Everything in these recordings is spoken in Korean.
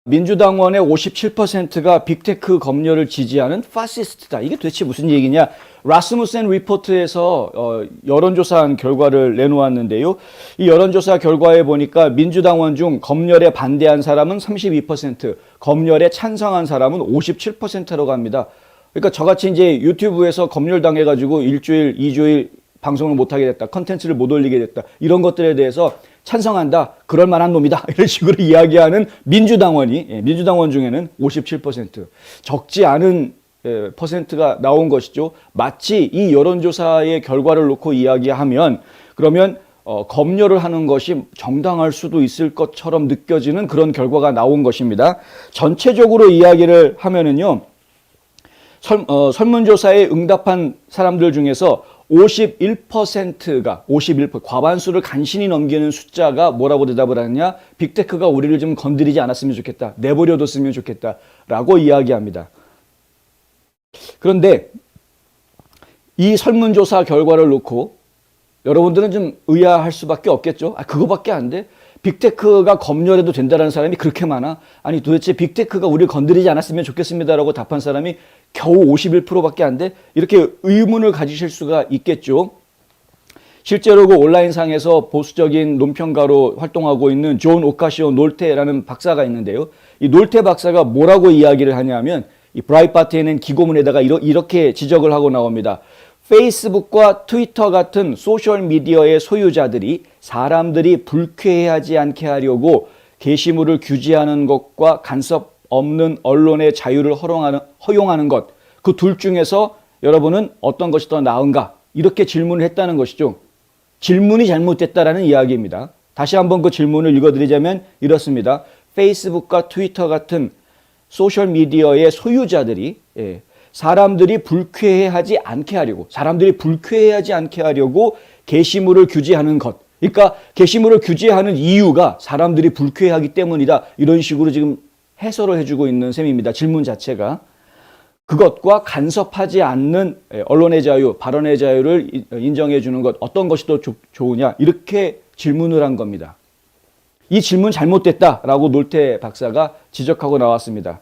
민주당원의 57%가 빅테크 검열을 지지하는 파시스트다. 이게 도대체 무슨 얘기냐? 라스무센 리포트에서 여론조사한 결과를 내놓았는데요. 이 여론조사 결과에 보니까 민주당원 중 검열에 반대한 사람은 32%, 검열에 찬성한 사람은 57%라고 합니다. 그러니까 저같이 이제 유튜브에서 검열 당해가지고 일주일, 2주일 방송을 못하게 됐다. 컨텐츠를 못 올리게 됐다. 이런 것들에 대해서 찬성한다. 그럴 만한 놈이다. 이런 식으로 이야기하는 민주당원 중에는 57%. 적지 않은 퍼센트가 나온 것이죠. 마치 이 여론조사의 결과를 놓고 이야기하면 그러면 검열을 하는 것이 정당할 수도 있을 것처럼 느껴지는 그런 결과가 나온 것입니다. 전체적으로 이야기를 하면은요. 설문조사에 응답한 사람들 중에서 51%가 과반수를 간신히 넘기는 숫자가 뭐라고 대답을 하느냐? 빅테크가 우리를 좀 건드리지 않았으면 좋겠다. 내버려뒀으면 좋겠다라고 이야기합니다. 그런데 이 설문조사 결과를 놓고 여러분들은 좀 의아할 수밖에 없겠죠. 그거밖에 안 돼? 빅테크가 검열해도 된다는 사람이 그렇게 많아? 아니 도대체 빅테크가 우리를 건드리지 않았으면 좋겠습니다라고 답한 사람이 겨우 51%밖에 안 돼? 이렇게 의문을 가지실 수가 있겠죠. 실제로 그 온라인상에서 보수적인 논평가로 활동하고 있는 존 오카시오 놀테라는 박사가 있는데요. 이 놀테 박사가 뭐라고 이야기를 하냐면 이 브라이트바트에는 기고문에다가 이렇게 지적을 하고 나옵니다. 페이스북과 트위터 같은 소셜미디어의 소유자들이 사람들이 불쾌해하지 않게 하려고 게시물을 규제하는 것과 간섭 없는 언론의 자유를 허용하는 것, 그 둘 중에서 여러분은 어떤 것이 더 나은가? 이렇게 질문을 했다는 것이죠. 질문이 잘못됐다라는 이야기입니다. 다시 한번 그 질문을 읽어드리자면 이렇습니다. 페이스북과 트위터 같은 소셜미디어의 소유자들이 사람들이 불쾌해하지 않게 하려고 게시물을 규제하는 것. 그러니까 게시물을 규제하는 이유가 사람들이 불쾌하기 때문이다. 이런 식으로 지금 해설을 해주고 있는 셈입니다. 질문 자체가. 그것과 간섭하지 않는 언론의 자유, 발언의 자유를 인정해 주는 것, 어떤 것이 더 좋으냐, 이렇게 질문을 한 겁니다. 이 질문 잘못됐다라고 놀테 박사가 지적하고 나왔습니다.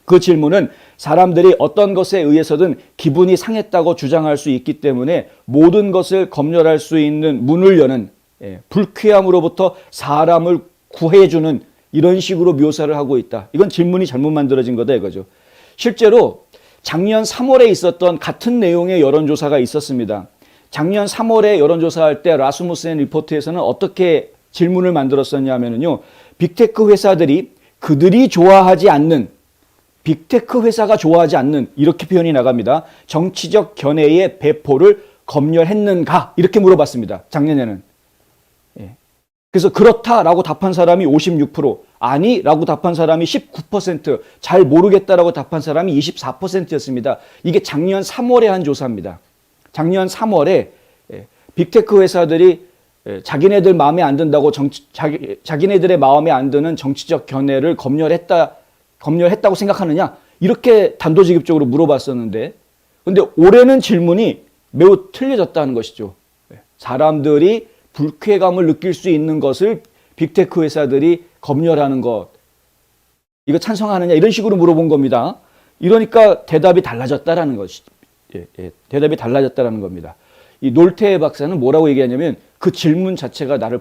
그 질문은 사람들이 어떤 것에 의해서든 기분이 상했다고 주장할 수 있기 때문에 모든 것을 검열할 수 있는 문을 여는 불쾌함으로부터 사람을 구해주는 이런 식으로 묘사를 하고 있다. 이건 질문이 잘못 만들어진 거다 이거죠. 실제로 작년 3월에 있었던 같은 내용의 여론조사가 있었습니다. 작년 3월에 여론조사할 때 라스무센 리포트에서는 어떻게 질문을 만들었었냐면요. 빅테크 회사들이 그들이 좋아하지 않는 빅테크 회사가 좋아하지 않는 이렇게 표현이 나갑니다. 정치적 견해의 배포를 검열했는가? 이렇게 물어봤습니다. 작년에는. 그래서 그렇다라고 답한 사람이 56%, 아니라고 답한 사람이 19%, 잘 모르겠다라고 답한 사람이 24%였습니다. 이게 작년 3월에 한 조사입니다. 작년 3월에 빅테크 회사들이 자기네들 마음에 안 든다고 자기네들의 마음에 안 드는 정치적 견해를 검열했다고 생각하느냐? 이렇게 단도직입적으로 물어봤었는데, 근데 올해는 질문이 매우 틀려졌다는 것이죠. 사람들이 불쾌감을 느낄 수 있는 것을 빅테크 회사들이 검열하는 것, 이거 찬성하느냐? 이런 식으로 물어본 겁니다. 이러니까 대답이 달라졌다라는 것이, 대답이 달라졌다라는 겁니다. 이 놀테 박사는 뭐라고 얘기하냐면 그 질문 자체가 나를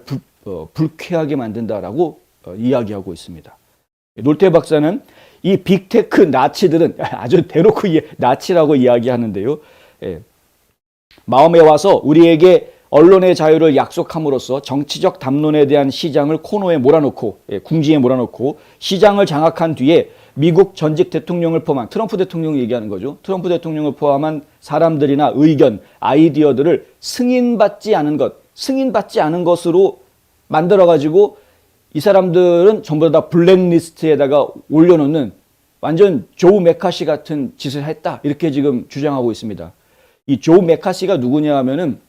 불쾌하게 만든다라고 이야기하고 있습니다. 놀테 박사는 이 빅테크 나치들은 아주 대놓고 나치라고 이야기하는데요. 마음에 와서 우리에게 언론의 자유를 약속함으로써 정치적 담론에 대한 시장을 코너에 몰아놓고 궁지에 몰아놓고 시장을 장악한 뒤에 미국 전직 대통령을 포함한 트럼프 대통령 얘기하는 거죠. 트럼프 대통령을 포함한 사람들이나 의견, 아이디어들을 승인받지 않은 것으로 만들어가지고 이 사람들은 전부 다 블랙리스트에다가 올려놓는 완전 조 메카시 같은 짓을 했다. 이렇게 지금 주장하고 있습니다. 이 조 메카시가 누구냐 하면은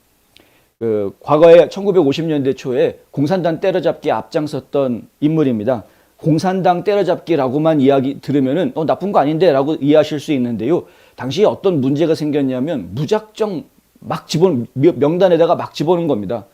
과거에 1950년대 초에 공산당 때려잡기에 앞장섰던 인물입니다. 공산당 때려잡기라고만 이야기 들으면은 나쁜 거 아닌데 라고 이해하실 수 있는데요. 당시에 어떤 문제가 생겼냐면 무작정 명단에다가 막 집어넣은 겁니다.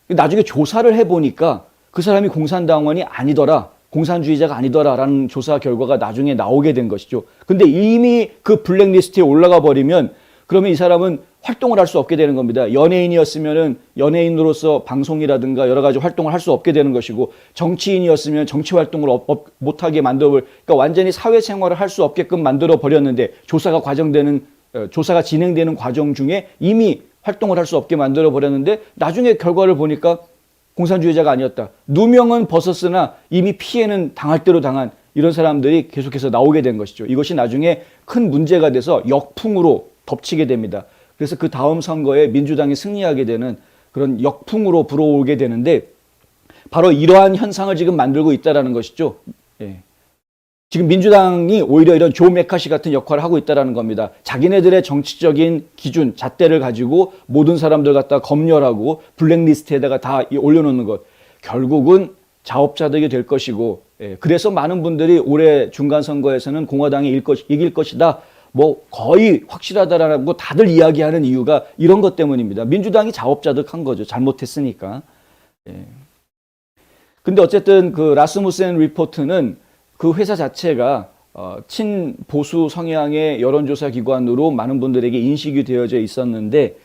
나중에 조사를 해보니까 그 사람이 공산당원이 아니더라. 공산주의자가 아니더라라는 조사 결과가 나중에 나오게 된 것이죠. 근데 이미 그 블랙리스트에 올라가 버리면 그러면 이 사람은 활동을 할 수 없게 되는 겁니다. 연예인이었으면은 연예인으로서 방송이라든가 여러 가지 활동을 할 수 없게 되는 것이고, 정치인이었으면 정치 활동을 못하게 그러니까 완전히 사회생활을 할 수 없게끔 만들어 버렸는데, 조사가 진행되는 과정 중에 이미 활동을 할 수 없게 만들어 버렸는데, 나중에 결과를 보니까 공산주의자가 아니었다. 누명은 벗었으나 이미 피해는 당할 대로 당한 이런 사람들이 계속해서 나오게 된 것이죠. 이것이 나중에 큰 문제가 돼서 역풍으로 덮치게 됩니다. 그래서 그 다음 선거에 민주당이 승리하게 되는 그런 역풍으로 불어오게 되는데, 바로 이러한 현상을 지금 만들고 있다는 것이죠. 예. 지금 민주당이 오히려 이런 조 메카시 같은 역할을 하고 있다는 겁니다. 자기네들의 정치적인 기준, 잣대를 가지고 모든 사람들 갖다 검열하고 블랙리스트에다가 다 올려놓는 것. 결국은 자업자득이 될 것이고, 그래서 많은 분들이 올해 중간선거에서는 공화당이 이길 것이다. 뭐 거의 확실하다라고 다들 이야기하는 이유가 이런 것 때문입니다. 민주당이 자업자득한 거죠. 잘못했으니까. 근데 어쨌든 그 라스무센 리포트는 그 회사 자체가 친보수 성향의 여론조사 기관으로 많은 분들에게 인식이 되어져 있었는데,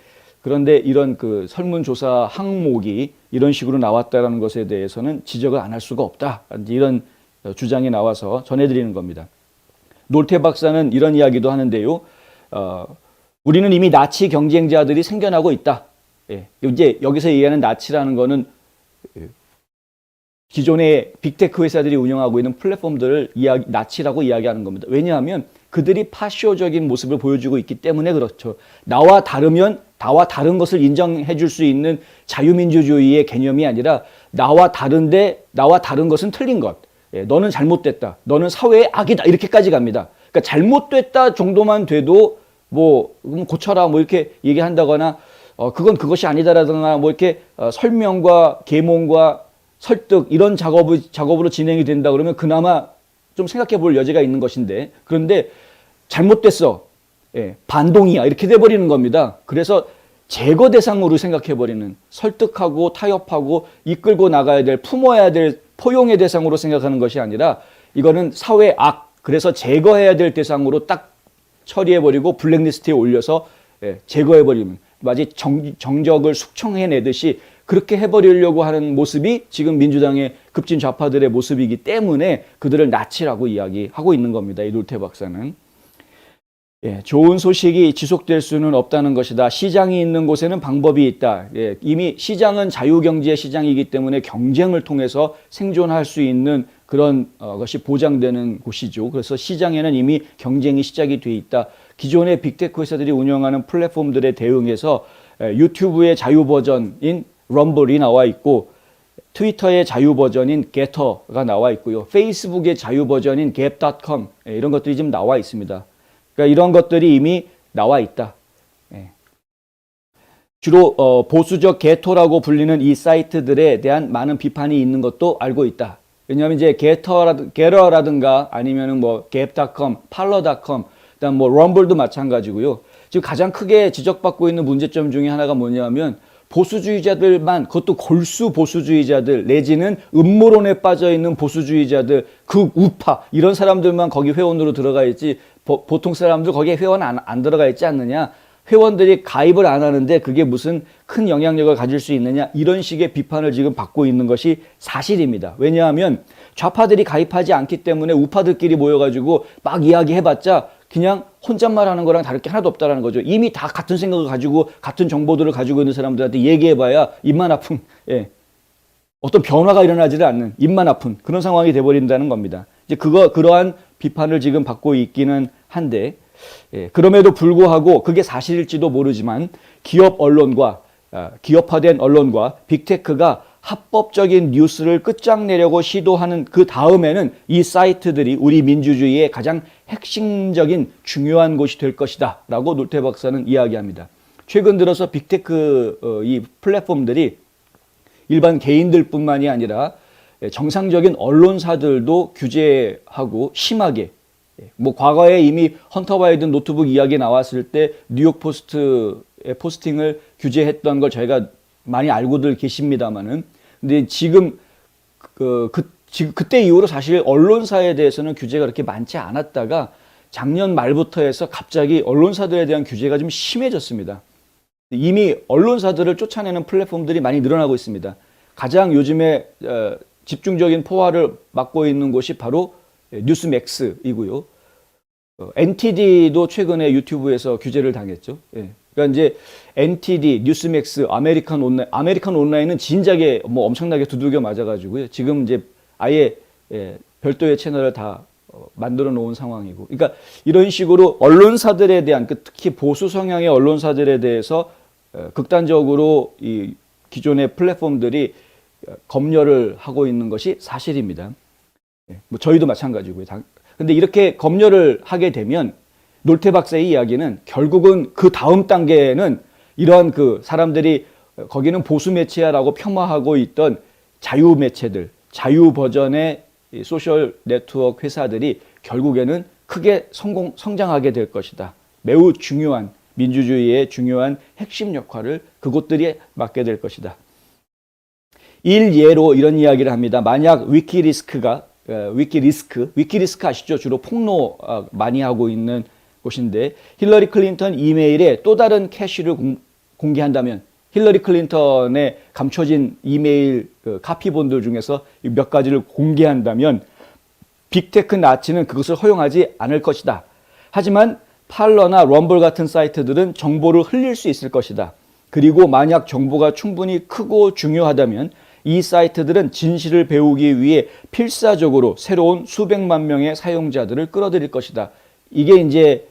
그런데 이런 그 설문조사 항목이 이런 식으로 나왔다는 것에 대해서는 지적을 안 할 수가 없다. 이런 주장이 나와서 전해드리는 겁니다. 놀테 박사는 이런 이야기도 하는데요. 우리는 이미 나치 경쟁자들이 생겨나고 있다. 이제 여기서 얘기하는 나치라는 거는 기존의 빅테크 회사들이 운영하고 있는 플랫폼들을 나치라고 이야기하는 겁니다. 왜냐하면 그들이 파쇼적인 모습을 보여주고 있기 때문에 그렇죠. 나와 다른 것을 인정해 줄 수 있는 자유민주주의의 개념이 아니라 나와 다른 것은 틀린 것. 너는 잘못됐다. 너는 사회의 악이다. 이렇게까지 갑니다. 그러니까 잘못됐다 정도만 돼도 뭐 고쳐라 뭐 이렇게 얘기한다거나 그건 그것이 아니다라든가 뭐 이렇게 설명과 계몽과 설득 이런 작업으로 진행이 된다 그러면 그나마 좀 생각해 볼 여지가 있는 것인데, 그런데 잘못됐어. 반동이야. 이렇게 돼버리는 겁니다. 그래서 제거 대상으로 생각해 버리는, 설득하고 타협하고 이끌고 나가야 될, 품어야 될 포용의 대상으로 생각하는 것이 아니라 이거는 사회의 악, 그래서 제거해야 될 대상으로 딱 처리해버리고 블랙리스트에 올려서 제거해버리면 마치 정적을 숙청해내듯이 그렇게 해버리려고 하는 모습이 지금 민주당의 급진 좌파들의 모습이기 때문에 그들을 나치라고 이야기하고 있는 겁니다. 이 놀테 박사는. 좋은 소식이 지속될 수는 없다는 것이다. 시장이 있는 곳에는 방법이 있다. 이미 시장은 자유경제 시장이기 때문에 경쟁을 통해서 생존할 수 있는 그런 것이 보장되는 곳이죠. 그래서 시장에는 이미 경쟁이 시작이 돼 있다. 기존의 빅테크 회사들이 운영하는 플랫폼들에 대응해서 유튜브의 자유 버전인 럼블이 나와 있고, 트위터의 자유 버전인 게터가 나와 있고요. 페이스북의 자유 버전인 gap.com 이런 것들이 지금 나와 있습니다. 그러니까 이런 것들이 이미 나와 있다. 주로 보수적 게토라고 불리는 이 사이트들에 대한 많은 비판이 있는 것도 알고 있다. 왜냐하면 이제 게러라든가 아니면은 뭐 gap.com, parler.com, 그다음 뭐 럼블도 마찬가지고요. 지금 가장 크게 지적받고 있는 문제점 중에 하나가 뭐냐면 보수주의자들만, 그것도 골수 보수주의자들 내지는 음모론에 빠져 있는 보수주의자들, 그 우파 이런 사람들만 거기 회원으로 들어가 있지 보통 사람들 거기에 회원 안 들어가 있지 않느냐. 회원들이 가입을 안 하는데 그게 무슨 큰 영향력을 가질 수 있느냐. 이런 식의 비판을 지금 받고 있는 것이 사실입니다. 왜냐하면 좌파들이 가입하지 않기 때문에 우파들끼리 모여가지고 막 이야기해봤자 그냥 혼잣말 하는 거랑 다를 게 하나도 없다는 거죠. 이미 다 같은 생각을 가지고 같은 정보들을 가지고 있는 사람들한테 얘기해봐야 입만 아픈, 어떤 변화가 일어나지를 않는 입만 아픈 그런 상황이 돼버린다는 겁니다. 이제 그러한 비판을 지금 받고 있기는 한데, 그럼에도 불구하고 그게 사실일지도 모르지만 기업화된 언론과 빅테크가 합법적인 뉴스를 끝장내려고 시도하는 그 다음에는 이 사이트들이 우리 민주주의의 가장 핵심적인 중요한 곳이 될 것이다 라고 놀테 박사는 이야기합니다. 최근 들어서 빅테크 이 플랫폼들이 일반 개인들뿐만이 아니라 정상적인 언론사들도 규제하고 심하게, 뭐 과거에 이미 헌터 바이든 노트북 이야기 나왔을 때 뉴욕 포스트의 포스팅을 규제했던 걸 저희가 많이 알고들 계십니다만은, 근데 지금 지금 그때 이후로 사실 언론사에 대해서는 규제가 그렇게 많지 않았다가 작년 말부터 해서 갑자기 언론사들에 대한 규제가 좀 심해졌습니다. 이미 언론사들을 쫓아내는 플랫폼들이 많이 늘어나고 있습니다. 가장 요즘에 집중적인 포화를 맡고 있는 곳이 바로 뉴스맥스이고요. NTD도 최근에 유튜브에서 규제를 당했죠. 예. 그러니까 이제 NTD, 뉴스맥스, 아메리칸 온라인은 진작에 뭐 엄청나게 두들겨 맞아가지고요. 지금 이제 아예 별도의 채널을 다 만들어 놓은 상황이고. 그러니까 이런 식으로 언론사들에 대한, 특히 보수 성향의 언론사들에 대해서 극단적으로 이 기존의 플랫폼들이 검열을 하고 있는 것이 사실입니다. 뭐 저희도 마찬가지고요. 근데 이렇게 검열을 하게 되면 놀태 박사의 이야기는 결국은 그 다음 단계에는 이러한 그 사람들이 거기는 보수 매체야라고 폄하하고 있던 자유 매체들, 자유 버전의 소셜 네트워크 회사들이 결국에는 크게 성장하게 될 것이다. 매우 중요한 민주주의의 중요한 핵심 역할을 그곳들이 맡게 될 것이다. 일예로 이런 이야기를 합니다. 만약 위키리스크 아시죠? 주로 폭로 많이 하고 있는 곳인데 힐러리 클린턴 이메일에 또 다른 캐시를 공개한다면 힐러리 클린턴의 감춰진 이메일 카피본들 중에서 몇 가지를 공개한다면 빅테크 나치는 그것을 허용하지 않을 것이다. 하지만 팔러나 럼블 같은 사이트들은 정보를 흘릴 수 있을 것이다. 그리고 만약 정보가 충분히 크고 중요하다면 이 사이트들은 진실을 배우기 위해 필사적으로 새로운 수백만 명의 사용자들을 끌어들일 것이다. 이게 이제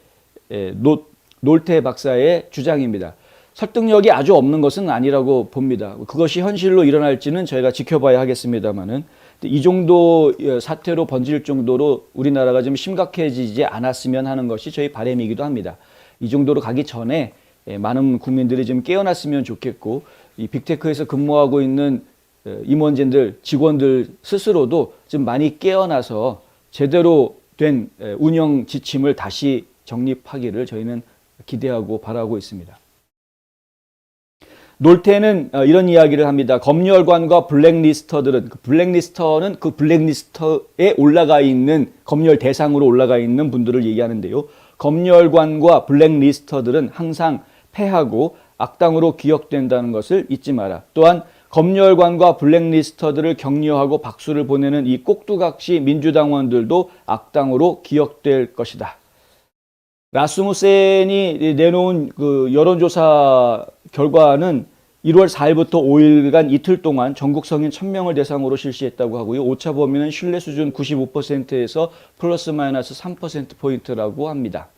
놀태 박사의 주장입니다. 설득력이 아주 없는 것은 아니라고 봅니다. 그것이 현실로 일어날지는 저희가 지켜봐야 하겠습니다만은 이 정도 사태로 번질 정도로 우리나라가 좀 심각해지지 않았으면 하는 것이 저희 바람이기도 합니다. 이 정도로 가기 전에 많은 국민들이 좀 깨어났으면 좋겠고 이 빅테크에서 근무하고 있는 임원진들, 직원들 스스로도 좀 많이 깨어나서 제대로 된 운영 지침을 다시 정립하기를 저희는 기대하고 바라고 있습니다. 놀태는 이런 이야기를 합니다. 검열관과 블랙리스터들은, 블랙리스터는 그 블랙리스터에 올라가 있는, 검열 대상으로 올라가 있는 분들을 얘기하는데요. 검열관과 블랙리스터들은 항상 패하고 악당으로 기억된다는 것을 잊지 마라. 또한 검열관과 블랙리스터들을 격려하고 박수를 보내는 이 꼭두각시 민주당원들도 악당으로 기억될 것이다. 라스무센이 내놓은 그 여론조사 결과는 1월 4일부터 5일간 이틀 동안 전국 성인 1000명을 대상으로 실시했다고 하고요. 오차 범위는 신뢰 수준 95%에서 플러스 마이너스 3%포인트라고 합니다.